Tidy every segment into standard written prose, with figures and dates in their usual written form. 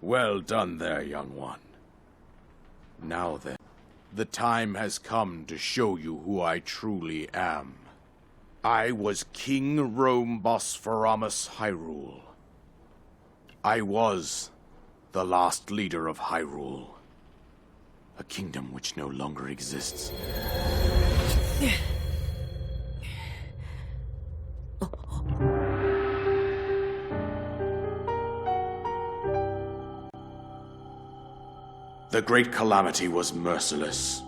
Well done there, young one. Now then, the time has come to show you who I truly am. I was King Rome Bosphoramus Hyrule. I was the last leader of Hyrule, a kingdom which no longer exists. The Great Calamity was merciless.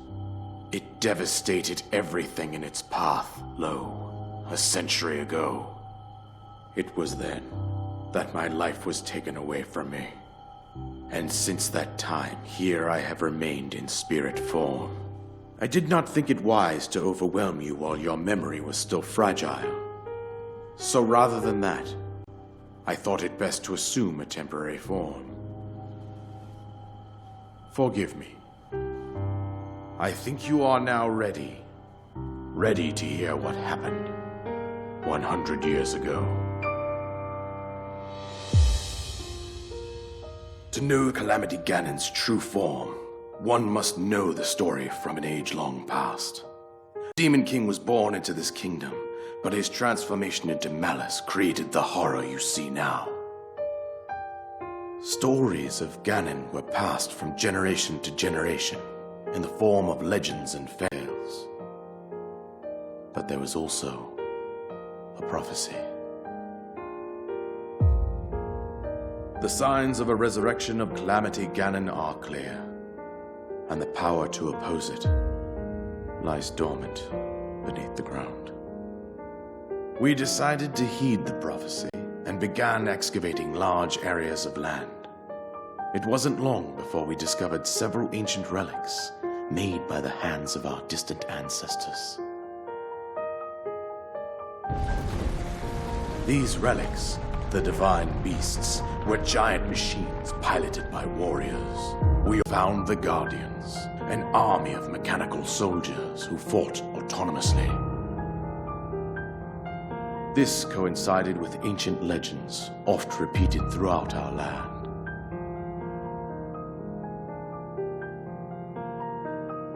It devastated everything in its path, lo, a century ago. It was then that my life was taken away from me. And since that time, here I have remained in spirit form. I did not think it wise to overwhelm you while your memory was still fragile. So rather than that, I thought it best to assume a temporary form. Forgive me. I think you are now ready. Ready to hear what happened 100 years ago. To know Calamity Ganon's true form, one must know the story from an age long past. Demon King was born into this kingdom, but his transformation into malice created the horror you see now. Stories of Ganon were passed from generation to generation in the form of legends and tales. But there was also a prophecy. The signs of a resurrection of Calamity Ganon are clear, and the power to oppose it lies dormant beneath the ground. We decided to heed the prophecy and began excavating large areas of land. It wasn't long before we discovered several ancient relics made by the hands of our distant ancestors. These relics, the divine beasts, were giant machines piloted by warriors. We found the Guardians, an army of mechanical soldiers who fought autonomously. This coincided with ancient legends, oft repeated throughout our land.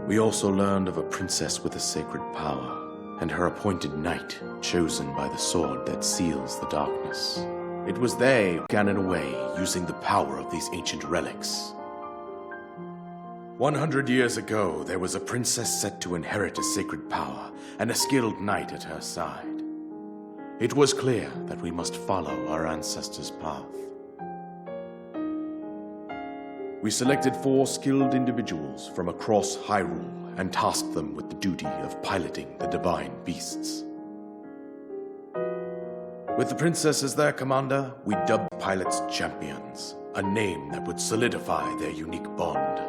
We also learned of a princess with a sacred power, and her appointed knight, chosen by the sword that seals the darkness. It was they who Ganon away using the power of these ancient relics. 100 years ago, there was a princess set to inherit a sacred power, and a skilled knight at her side. It was clear that we must follow our ancestors' path. We selected 4 skilled individuals from across Hyrule and tasked them with the duty of piloting the divine beasts. With the princess as their commander, we dubbed pilots champions, a name that would solidify their unique bond.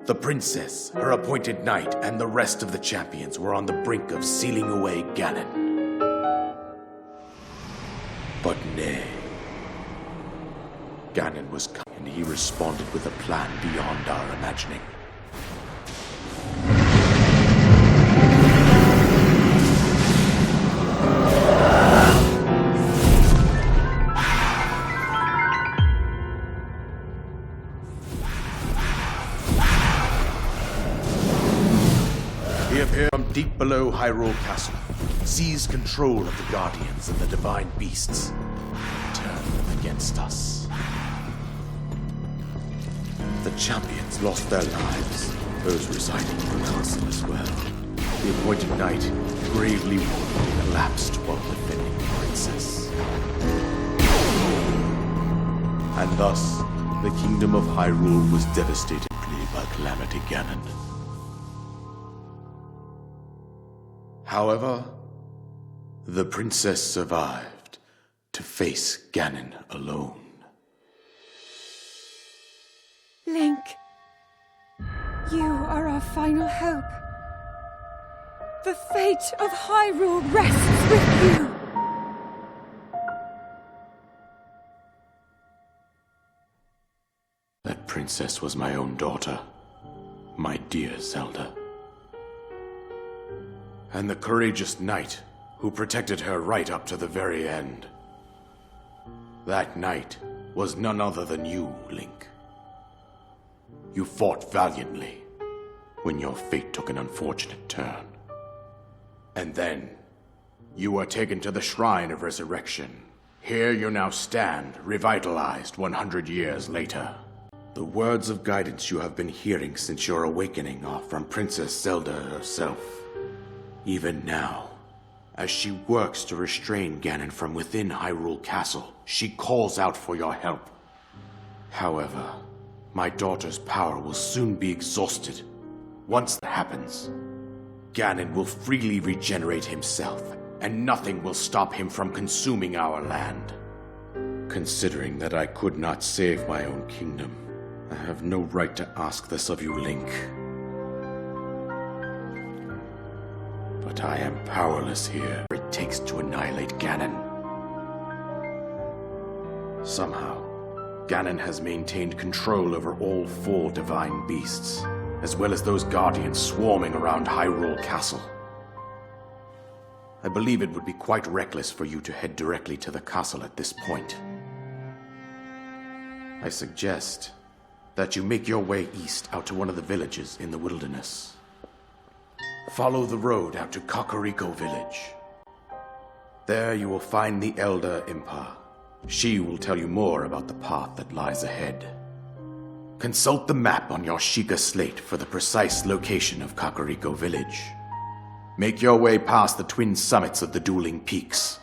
The princess, her appointed knight, and the rest of the champions were on the brink of sealing away Ganon. But nay. Ganon was coming, and he responded with a plan beyond our imagining. He appeared from deep below Hyrule Castle, seized control of the Guardians and the Divine Beasts, and turned them against us. The champions lost their lives, those residing in the castle as well. The appointed knight, gravely wounded, collapsed while defending the princess. And thus, the kingdom of Hyrule was devastated by Calamity Ganon. However, the princess survived to face Ganon alone. Link, you are our final hope. The fate of Hyrule rests with you. That princess was my own daughter, my dear Zelda. And the courageous knight who protected her right up to the very end. That knight was none other than you, Link. You fought valiantly when your fate took an unfortunate turn. And then, you were taken to the Shrine of Resurrection. Here you now stand, revitalized 100 years later. The words of guidance you have been hearing since your awakening are from Princess Zelda herself. Even now, as she works to restrain Ganon from within Hyrule Castle, she calls out for your help. However, my daughter's power will soon be exhausted. Once that happens, Ganon will freely regenerate himself, and nothing will stop him from consuming our land. Considering that I could not save my own kingdom, I have no right to ask this of you, Link. But I am powerless here. It takes to annihilate Ganon. Somehow, Ganon has maintained control over all 4 divine beasts, as well as those guardians swarming around Hyrule Castle. I believe it would be quite reckless for you to head directly to the castle at this point. I suggest that you make your way east out to one of the villages in the wilderness. Follow the road out to Kakariko Village. There you will find the Elder Impa. She will tell you more about the path that lies ahead. Consult the map on your Sheikah slate for the precise location of Kakariko Village. Make your way past the twin summits of the dueling peaks.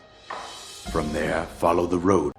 From there, follow the road.